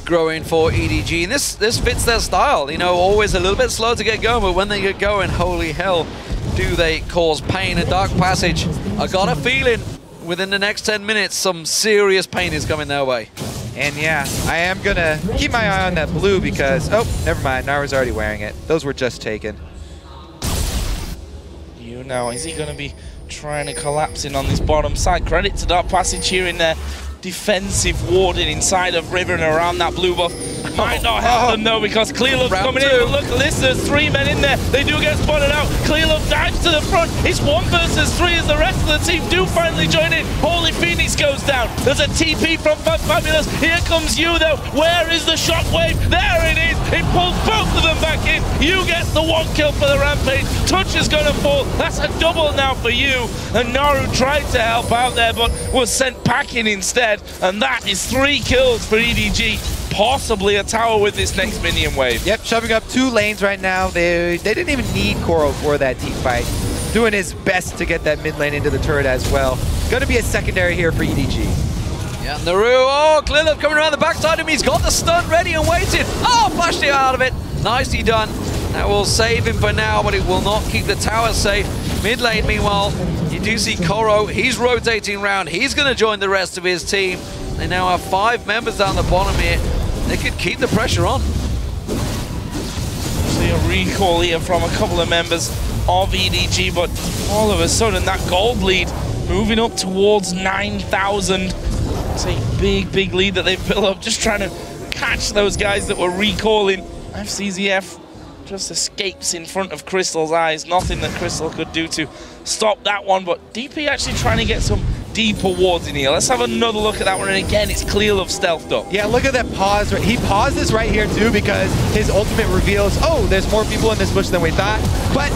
growing for EDG, and this fits their style. You know, always a little bit slow to get going, but when they get going, holy hell, do they cause pain. And Dark Passage, I got a feeling within the next 10 minutes, some serious pain is coming their way. And yeah, I am gonna keep my eye on that blue because, oh, never mind, Nara's already wearing it. Those were just taken. You know, is he gonna be trying to collapse in on this bottom side? Credit to Dark Passage here in there. Defensive warding inside of River and around that blue buff. Might not help them though, because Clearlove's coming in. But look at this, there's 3 men in there. They do get spotted out. Clearlove dives to the front. It's 1 versus 3 as the rest of the team do finally join in. Holy Phoenix goes down. There's a TP from Fabulous. Here comes you though. Where is the shockwave? There it is. It pulls both of them back in. You get the 1 kill for the Rampage. Touch is gonna fall. That's a double now for you. And Naru tried to help out there, but was sent packing instead. And that is 3 kills for EDG. Possibly a tower with this next minion wave. Yep, shoving up 2 lanes right now. They didn't even need Koro for that team fight. Doing his best to get that mid lane into the turret as well. Gonna be a secondary here for EDG. Yeah, Naru, oh, Clearlove coming around the backside of him. He's got the stun ready and waiting. Oh, flashed it out of it. Nicely done. That will save him for now, but it will not keep the tower safe. Mid lane, meanwhile, you do see Koro. He's rotating around. He's going to join the rest of his team. They now have 5 members down the bottom here. They could keep the pressure on. See a recall here from a couple of members of EDG, but all of a sudden that gold lead moving up towards 9,000. It's a big, big lead that they've built up, just trying to catch those guys that were recalling. FCZF just escapes in front of Crystal's eyes. Nothing that Crystal could do to stop that one, but DP actually trying to get some deeper wards in here. Let's have another look at that one, and again, it's Clearlove stealthed up. Yeah, look at that pause. He pauses right here too because his ultimate reveals, oh, there's more people in this bush than we thought. But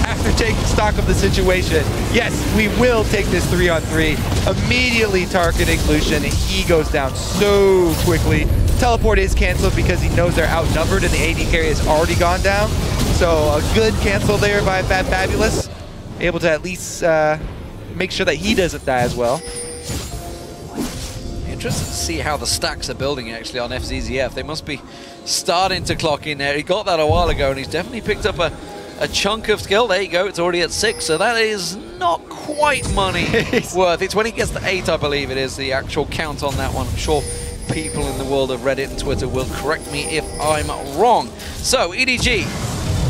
after taking stock of the situation, yes, we will take this 3-on-3. Immediately targeting Lucian, and he goes down so quickly. Teleport is canceled because he knows they're outnumbered and the AD carry has already gone down. So a good cancel there by Fabulous. Able to at least make sure that he doesn't die as well. Interesting to see how the stacks are building actually on FZZF. They must be starting to clock in there. He got that a while ago and he's definitely picked up a chunk of skill. There you go, it's already at 6, so that is not quite money worth. It's when he gets to 8, I believe it is, the actual count on that one. I'm sure people in the world of Reddit and Twitter will correct me if I'm wrong. So, EDG,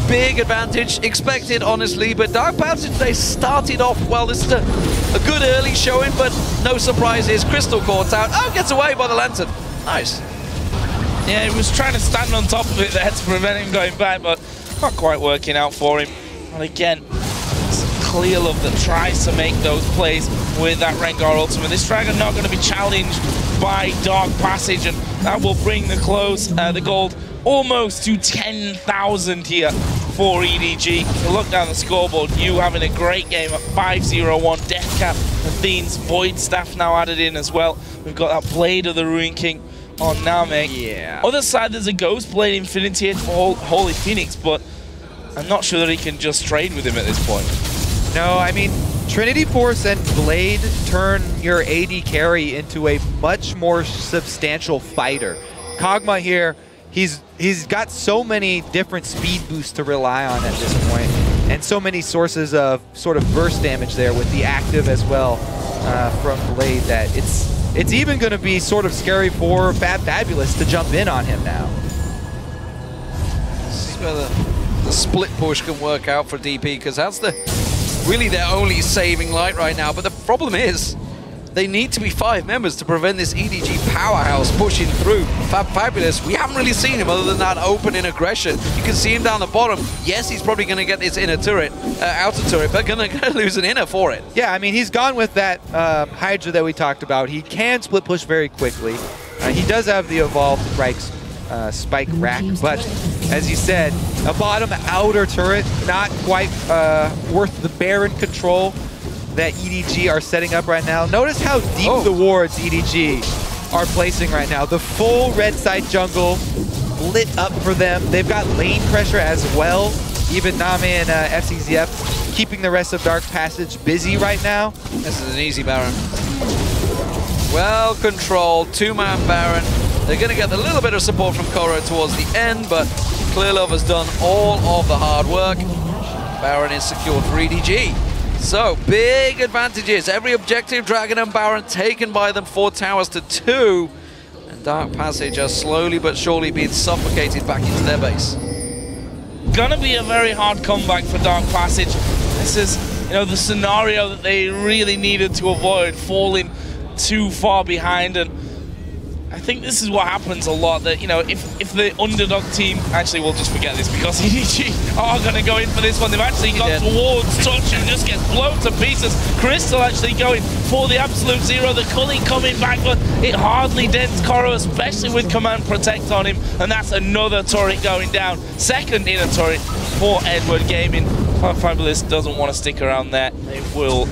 big advantage, expected honestly, but Dark Passage, they started off well. This is a good early showing, but no surprises. Crystal caught out. Oh, gets away by the Lantern. Nice. Yeah, he was trying to stand on top of it there to prevent him going back, but not quite working out for him. And again, it's Clearlove that tries to make those plays with that Rengar ultimate. This Dragon not going to be challenged by Dark Passage, and that will bring the gold almost to 10,000 here for EDG. So look down the scoreboard, you having a great game at 5-0-1. Deathcap, Athene's Void Staff now added in as well. We've got that Blade of the Ruin King on Namek. Yeah. Other side, there's a Ghost Blade Infinity Edge for Holy Phoenix, but I'm not sure that he can just trade with him at this point. No, I mean, Trinity Force and Blade turn your AD carry into a much more substantial fighter. Kog'Maw here, he's got so many different speed boosts to rely on at this point, and so many sources of sort of burst damage there with the active as well from Blade that it's even going to be sort of scary for Fabulous to jump in on him now. This is where the split push can work out for DP, because that's the really their only saving light right now. But the problem is, they need to be 5 members to prevent this EDG powerhouse pushing through. Fabulous, we haven't really seen him other than that opening aggression. You can see him down the bottom. Yes, he's probably going to get this inner turret, outer turret, but going to lose an inner for it. Yeah, I mean, he's gone with that Hydra that we talked about. He can split push very quickly. He does have the evolved spike rack, but as you said, a bottom outer turret, not quite worth the Baron control that EDG are setting up right now. Notice how deep the wards EDG are placing right now. The full red side jungle lit up for them. They've got lane pressure as well. Even Name and FCZF keeping the rest of Dark Passage busy right now. This is an easy Baron. Well controlled, 2-man Baron. They're going to get a little bit of support from Koro towards the end, but Clearlove has done all of the hard work. Baron is secured for EDG. So, big advantages. Every objective, Dragon and Baron, taken by them, 4 towers to 2. And Dark Passage are slowly but surely being suffocated back into their base. Gonna be a very hard comeback for Dark Passage. This is, you know, the scenario that they really needed to avoid, falling too far behind. And I think this is what happens a lot, that, you know, if the underdog team, actually we'll just forget this because EDG are going to go in for this one. They've actually got towards Touch and just gets blown to pieces. Crystal actually going for the absolute zero. The Culling coming back, but it hardly dents Koro, especially with Command Protect on him, and that's another turret going down. Second inner turret for Edward Gaming. Fabulous doesn't want to stick around there. They will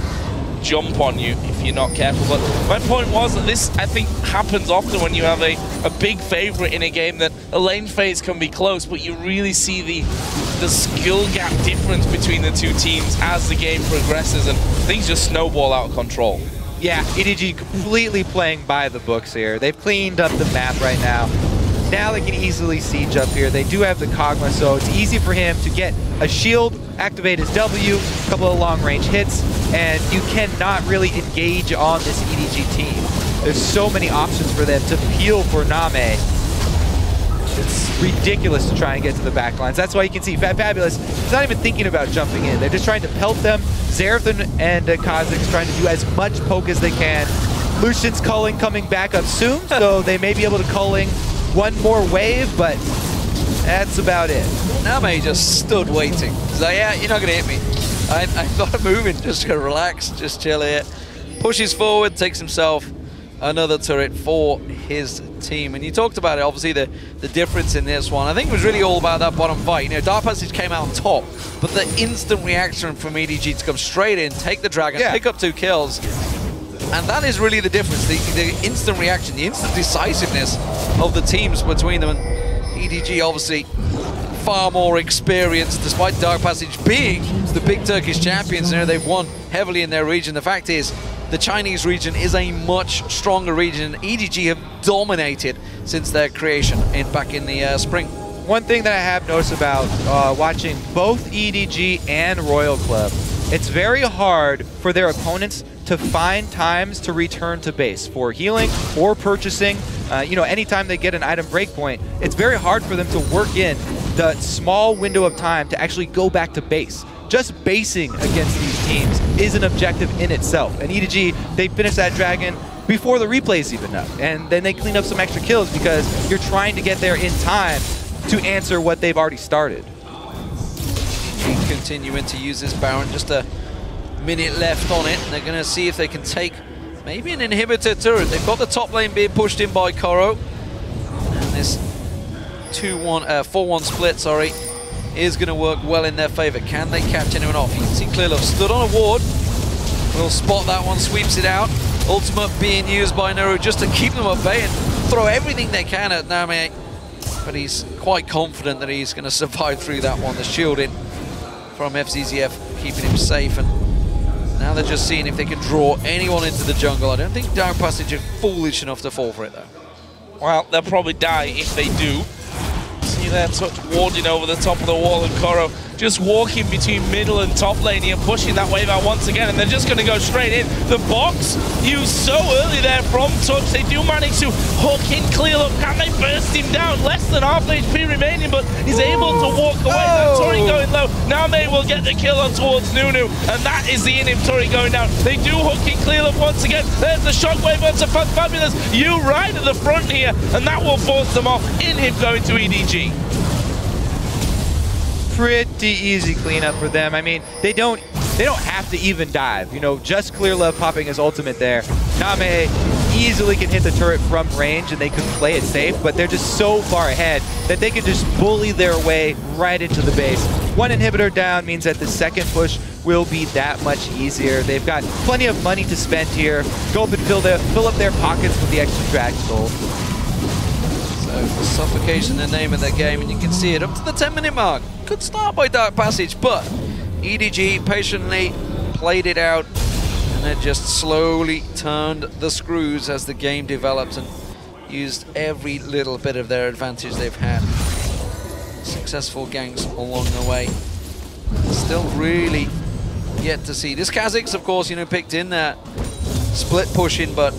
jump on you if you're not careful. But my point was that this, I think, happens often when you have a big favorite in a game, that a lane phase can be close, but you really see the skill gap difference between the two teams as the game progresses, and things just snowball out of control. Yeah, EDG completely playing by the books here. They've cleaned up the map right now. Now they can easily siege up here. They do have the Kog'Maw, so it's easy for him to get a shield, activate his W, a couple of long-range hits, and you cannot really engage on this EDG team. There's so many options for them to peel for Name. It's ridiculous to try and get to the back lines. That's why you can see Fabulous is not even thinking about jumping in. They're just trying to pelt them. Zerathon and Kha'Zix trying to do as much poke as they can. Lucian's culling coming back up soon, so they may be able to culling one more wave, but that's about it. Name just stood waiting. He's like, yeah, you're not going to hit me. I'm not moving, just going to relax, just chill here. Pushes forward, takes himself another turret for his team. And you talked about it, obviously, the difference in this one. I think it was really all about that bottom fight. You know, Dark Passage came out on top, but the instant reaction from EDG to come straight in, take the Dragon, pick up 2 kills, and that is really the difference, the instant reaction, the instant decisiveness of the teams between them. And EDG obviously far more experienced, despite Dark Passage being the big Turkish champions. You know, they've won heavily in their region. The fact is, the Chinese region is a much stronger region. EDG have dominated since their creation back in the spring. One thing that I have noticed about watching both EDG and Royal Club, it's very hard for their opponents to find times to return to base for healing or purchasing. You know, anytime they get an item breakpoint, it's very hard for them to work in the small window of time to actually go back to base. Just basing against these teams is an objective in itself. And EDG, they finish that Dragon before the replay's even up. And then they clean up some extra kills because you're trying to get there in time to answer what they've already started. EDG continuing to use this Baron, just a minute left on it. They're going to see if they can take maybe an inhibitor turret. They've got the top lane being pushed in by Koro. And this 4-1 split, sorry, is going to work well in their favor. Can they catch anyone off? You can see Clearlove stood on a ward. Will spot that one, sweeps it out. Ultimate being used by Neru just to keep them at bay and throw everything they can at Name. But he's quite confident that he's going to survive through that one. The shielding from FCZF keeping him safe, and now they're just seeing if they can draw anyone into the jungle. I don't think Dark Passage are foolish enough to fall for it, though. Well, they'll probably die if they do. See there, Touch warding over the top of the wall, and Koro just walking between middle and top lane here, pushing that wave out once again, and they're just going to go straight in. The box used so early there from Touch. They do manage to hook in Clearlove. Can they burst him down? Less than half HP remaining, but he's able to walk away. That Tori going low. Now they will get the kill on towards Nunu, and that is the in-him Tori going down. They do hook in Clearlove once again. There's the shockwave onto Fabulous. You right at the front here, and that will force them off. In-him going to EDG. Pretty easy cleanup for them. I mean, they don't have to even dive. You know, just Clearlove popping his ultimate there. Name easily can hit the turret from range and they could play it safe, but they're just so far ahead that they can just bully their way right into the base. One inhibitor down means that the second push will be that much easier. They've got plenty of money to spend here. Go up and fill up their pockets with the extra trash gold. So suffocation, the name of their game, and you can see it up to the 10-minute mark. Good start by Dark Passage, but EDG patiently played it out and then just slowly turned the screws as the game developed and used every little bit of their advantage they've had. Successful ganks along the way. Still really yet to see. This Kha'Zix, of course, you know, picked in that split pushing, but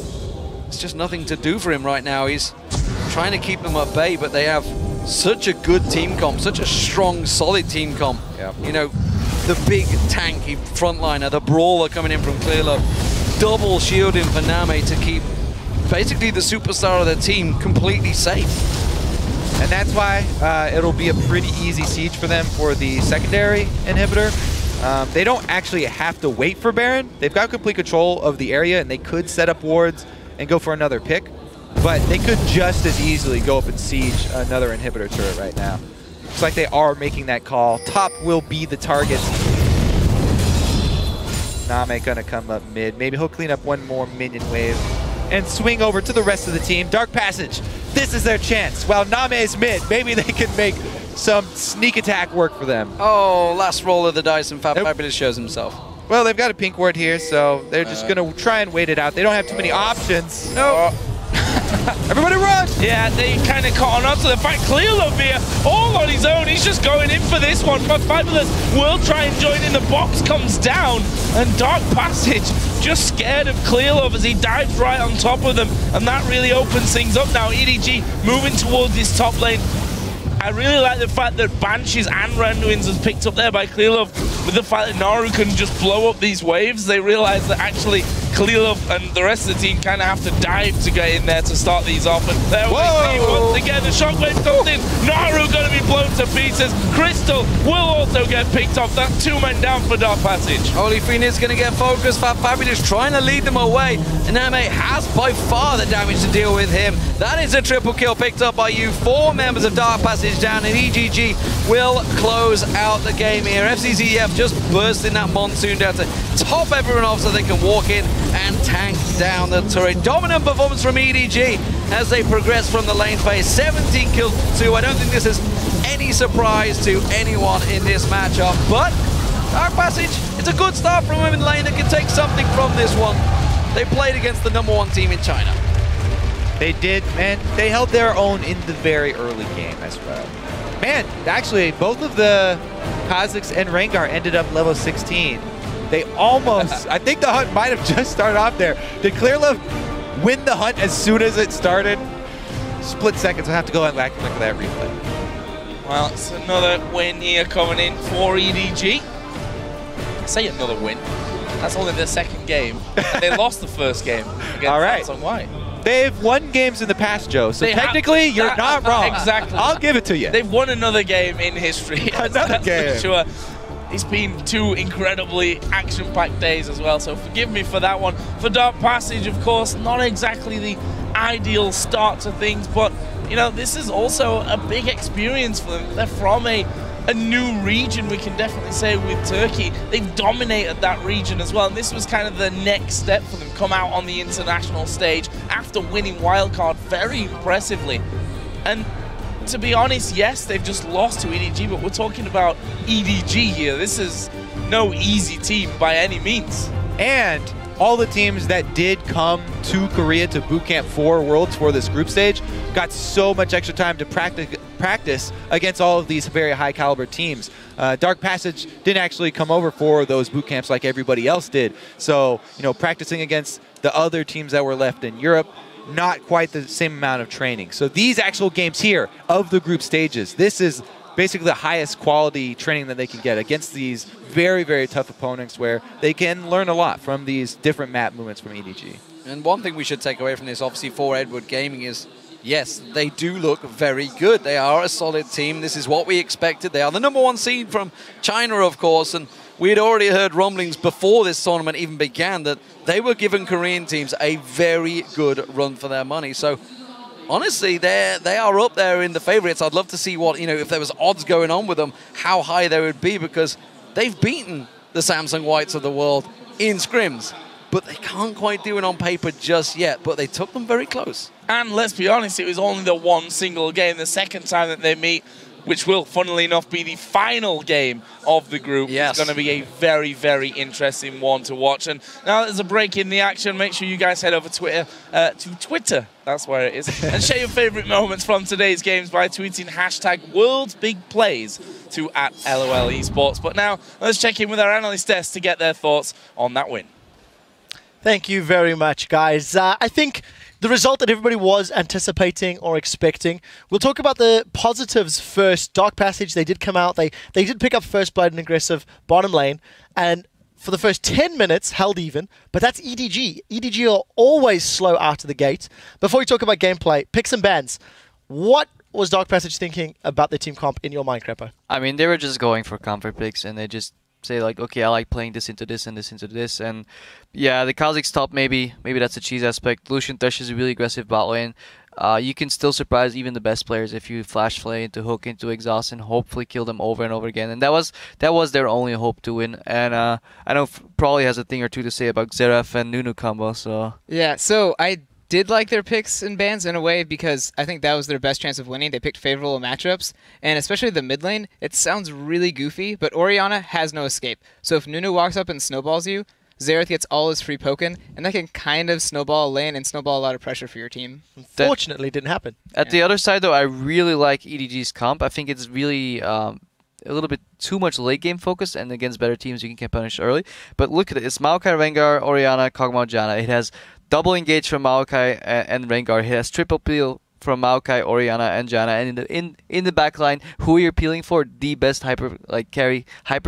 it's just nothing to do for him right now. He's trying to keep them at bay, but they have such a good team comp, such a strong, solid team comp. Yep. You know, the big tanky frontliner, the brawler coming in from Clearlove, double shielding for Name to keep basically the superstar of the team completely safe. And that's why it'll be a pretty easy siege for them for the secondary inhibitor. They don't actually have to wait for Baron. They've got complete control of the area, and they could set up wards and go for another pick. But they could just as easily go up and siege another inhibitor turret right now. Looks like they are making that call. Top will be the target. Name gonna come up mid. Maybe he'll clean up one more minion wave and swing over to the rest of the team. Dark Passage, this is their chance. While Name's mid, maybe they can make some sneak attack work for them. Oh, last roll of the dice and Fabulous shows himself. Well, they've got a pink ward here, so they're just gonna try and wait it out. They don't have too many options. No. Everybody run! Yeah, they kind of caught on to the fact Clearlove here, all on his own. He's just going in for this one. But Fabulous will try and join in. The box comes down, and Dark Passage just scared of Clearlove as he dives right on top of them. And that really opens things up now. EDG moving towards this top lane. I really like the fact that Banshees and Randuin's is picked up there by Clearlove. With the fact that Naru can just blow up these waves, they realize that actually Clearlove and the rest of the team kind of have to dive to get in there to start these off. And there we see once again the shockwave comes in. Naru going to be blown to pieces. Crystal will also get picked off. That's 2 men down for Dark Passage. Holy Phoenix going to get focused. Fabulous trying to lead them away. And Name has by far the damage to deal with him. That is a triple kill picked up by you. 4 members of Dark Passage down, and EDG will close out the game here. FCZF just bursting that monsoon down to top everyone off so they can walk in and tank down the turret. Dominant performance from EDG as they progress from the lane phase. 17 kills to 2. I don't think this is any surprise to anyone in this matchup, but Dark Passage, it's a good start from him in lane. They can take something from this one. They played against the #1 team in China. They did, and they held their own in the very early game as well. Man, actually, both of the Kha'Zix and Rengar ended up level 16. They almost, I think the hunt might have just started off there. Did Clearlove win the hunt as soon as it started? Split seconds, I'll have to go back and look at that replay. Well, it's another win here coming in for EDG. I say another win. That's only their second game. And they lost the first game against Samsung White. They've won games in the past, Joe, so technically you're not wrong. Exactly. I'll give it to you. They've won another game in history. Another game. For sure. It's been 2 incredibly action-packed days as well, so forgive me for that one. For Dark Passage, of course, not exactly the ideal start to things, but, you know, this is also a big experience for them. They're from a new region, we can definitely say, with Turkey. They've dominated that region as well, and this was kind of the next step for them. Come out on the international stage after winning Wildcard very impressively. And to be honest, yes, they've just lost to EDG, but we're talking about EDG here. This is no easy team by any means. And all the teams that did come to Korea to Bootcamp 4 Worlds for this group stage got so much extra time to practice against all of these very high caliber teams. Dark Passage didn't actually come over for those boot camps like everybody else did. So, you know, practicing against the other teams that were left in Europe, not quite the same amount of training. So these actual games here of the group stages, this is basically the highest quality training that they can get against these very, very tough opponents where they can learn a lot from these different map movements from EDG. And one thing we should take away from this, obviously, for Edward Gaming is, yes, they do look very good. They are a solid team. This is what we expected. They are the #1 seed from China, of course, and we had already heard rumblings before this tournament even began that they were giving Korean teams a very good run for their money. So, honestly, they are up there in the favorites. I'd love to see what, you know, if there was odds going on with them, how high they would be, because they've beaten the Samsung Whites of the world in scrims. But they can't quite do it on paper just yet, but they took them very close. And let's be honest, it was only the one single game, the second time that they meet, which will, funnily enough, be the final game of the group. Yes. It's going to be a very, very interesting one to watch. And now there's a break in the action. Make sure you guys head over to Twitter, that's where it is, and share your favorite moments from today's games by tweeting #World'sBigPlays to @LOL Esports. But now, let's check in with our analyst desk to get their thoughts on that win. Thank you very much, guys. I think the result that everybody was anticipating or expecting. We'll talk about the positives first. Dark Passage, they did come out. They did pick up first blood and aggressive bottom lane. And for the first 10 minutes, held even. But that's EDG. EDG are always slow out of the gate. Before we talk about gameplay, picks and bans. What was Dark Passage thinking about their team comp in your mind, Crepo? I mean, they were just going for comfort picks, and they just say like, okay, I like playing this into this and this into this, and yeah, the Kazakhs top, maybe that's a cheese aspect. Lucian Thresh is a really aggressive bot lane. You can still surprise even the best players if you flash play into hook, into exhaust, and hopefully kill them over and over again. And that was their only hope to win. And I know probably has a thing or two to say about Xerath and Nunu combo. So yeah, so I did like their picks and bans in a way because I think that was their best chance of winning. They picked favorable matchups, and especially the mid lane, it sounds really goofy, but Orianna has no escape. So if Nunu walks up and snowballs you, Xerath gets all his free poken, and that can kind of snowball a lane and snowball a lot of pressure for your team. Unfortunately, it didn't happen. At the other side, though, I really like EDG's comp. I think it's really a little bit too much late game focus, and against better teams, you can get punished early. But look at it. It's Maokai, Rengar, Orianna, Kog'Maw, Janna. It has double engage from Maokai and Rengar. It has triple peel from Maokai, Orianna, and Janna. And in the back line, who you're peeling for? The best hyper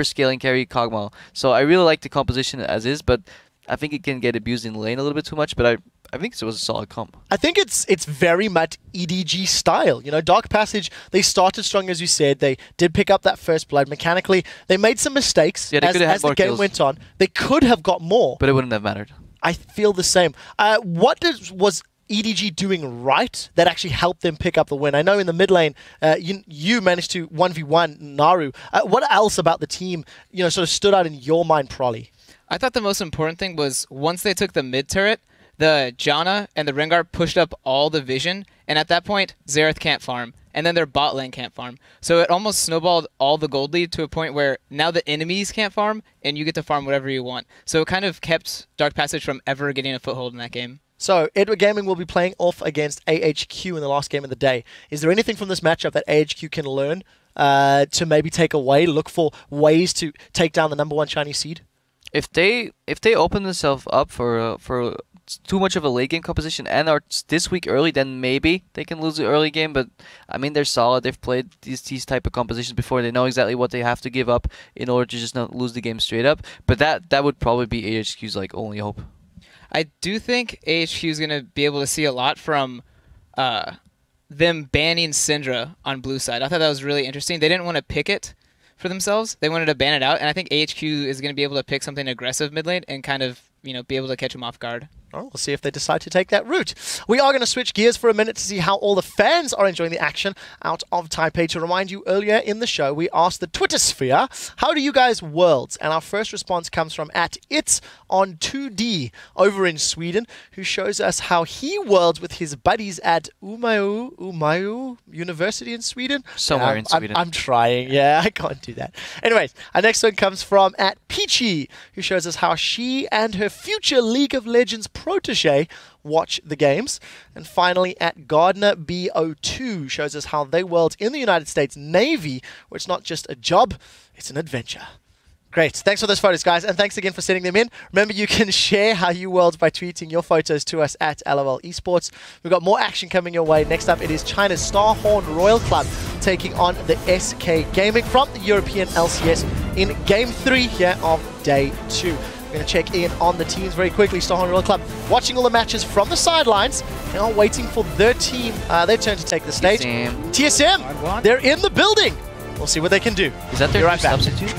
scaling carry, Kog'Maw. So I really like the composition as is, but I think it can get abused in lane a little bit too much. But I think it was a solid comp. I think it's very much EDG style. You know, Dark Passage, they started strong, as you said. They did pick up that first blood. Mechanically, they made some mistakes as the game went on. They could have got more. But it wouldn't have mattered. I feel the same. What was EDG doing right that actually helped them pick up the win? I know in the mid lane, you managed to 1v1 Naru. What else about the team, you know, sort of stood out in your mind, Prolly? I thought the most important thing was once they took the mid turret, the Janna and the Rengar pushed up all the vision, and at that point, Xerath can't farm, and then their bot lane can't farm. So it almost snowballed all the gold lead to a point where now the enemies can't farm, and you get to farm whatever you want. So it kind of kept Dark Passage from ever getting a foothold in that game. So, Edward Gaming will be playing off against AHQ in the last game of the day. Is there anything from this matchup that AHQ can learn to maybe take away, look for ways to take down the #1 Chinese seed? If they open themselves up for too much of a late game composition and are this week early, then maybe they can lose the early game. But I mean, they're solid. They've played these type of compositions before. They know exactly what they have to give up in order to just not lose the game straight up. But that would probably be AHQ's like only hope. I do think AHQ is going to be able to see a lot from them banning Syndra on blue side. I thought that was really interesting. They didn't want to pick it for themselves. They wanted to ban it out, and I think AHQ is going to be able to pick something aggressive mid lane and kind of, you know, be able to catch them off guard. Oh, we'll see if they decide to take that route. We are going to switch gears for a minute to see how all the fans are enjoying the action out of Taipei. To remind you, earlier in the show, we asked the Twitter sphere, how do you guys worlds? And our first response comes from @itson2d over in Sweden, who shows us how he worlds with his buddies at Umeå University in Sweden. Somewhere in Sweden. I'm trying. Yeah, I can't do that. Anyways, our next one comes from @Peachy, who shows us how she and her future League of Legends protege watch the games. And finally, at Gardner BO2 shows us how they world in the United States Navy, where it's not just a job, it's an adventure. Great. Thanks for those photos, guys. And thanks again for sending them in. Remember, you can share how you world by tweeting your photos to us at LOL Esports. We've got more action coming your way. Next up, it is China's Starhorn Royal Club taking on the SK Gaming from the European LCS in Game 3 here of Day 2. We're going to check in on the teams very quickly. Starhorn Royal Club watching all the matches from the sidelines. Now waiting for their team, their turn to take the stage. TSM, they're in the building. We'll see what they can do. Is that their right back. substitute?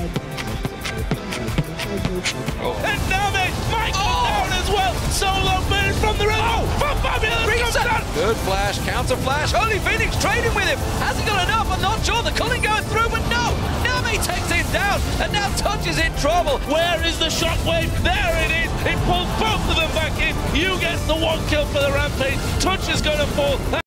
And Name might go down as well. Solo burn from the river. From Fabulous comes down. Good flash, counter flash. Holy Phoenix trading with him. Hasn't got enough. I'm not sure. The culling going through, but no. Name takes him down, and now Touch is in trouble. Where is the shockwave? There it is. It pulls both of them back in. You get the one kill for the Rampage. Touch is going to fall.